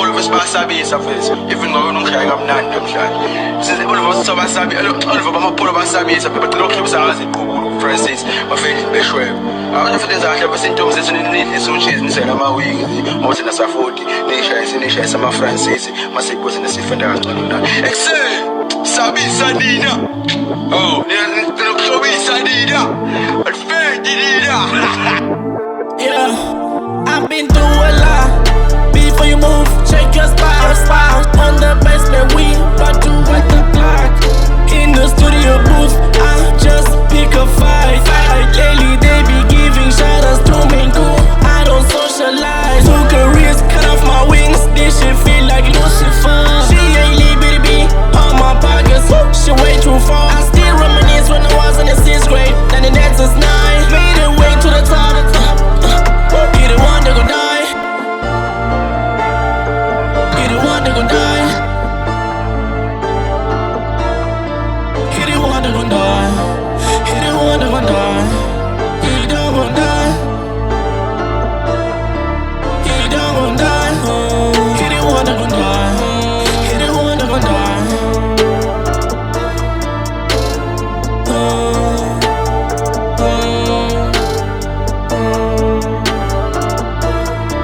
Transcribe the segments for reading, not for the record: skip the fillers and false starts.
all of us basabi surface. Even though we don't care, I'm not them shot. Since all of us so basabi, all of us pull basabi surface, but look him as it Francis, my face be sure. I don't know if there's a ever seen Thomas in the so cheese inside of my wing, most in the Safoti, Nation, some Francis, my sick was in the Sifan. Excel, Sabi Sadina. Oh, look, Sabi Sadina. But fair did Yeah, I've been through a lot. Before you move, check your spot. On the basement, we about to wet the block. In the studio booth, I just pick a fight. Lately they be giving shout-outs to Manekoo. I don't socialize. Took a risk, cut off my wings. This shit feel like Lucifer. She ain't little on my pockets. She way too far. I still reminisce when I was in the 6th grade. Then the next is 9. Made it way to the top. He the one that gon' die. He the one that gon' die. He the one that gon' die. He the one that gon' die. He don't gon' die. He don't gon' die. He the one that gon' die. He the one that gon' die.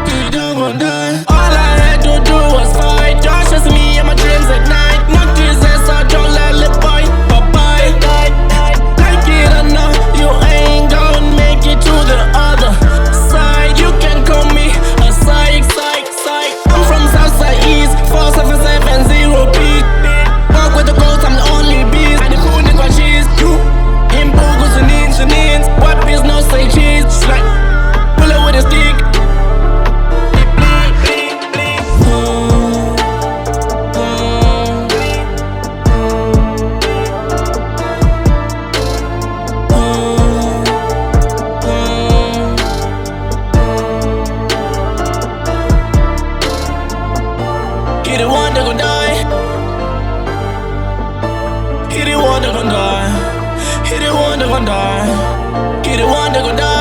He don't gon' die. All I had to do was fight. Josh is me and my dreams at night. Knock his ass out, don't let it bite. Bye-bye. Like it or not, you ain't gon' make it to the other side. You can call me a psych. I'm from Southside East, 4770 beat. Walk with the ghost, I'm the only beast. I the cool nigga cheese. You in boogles and ins. What biz no say cheese? Like bullet with a stick. He the one that gon' die. He the one that gon' die. He the one that gon' die. He the one that gon' die.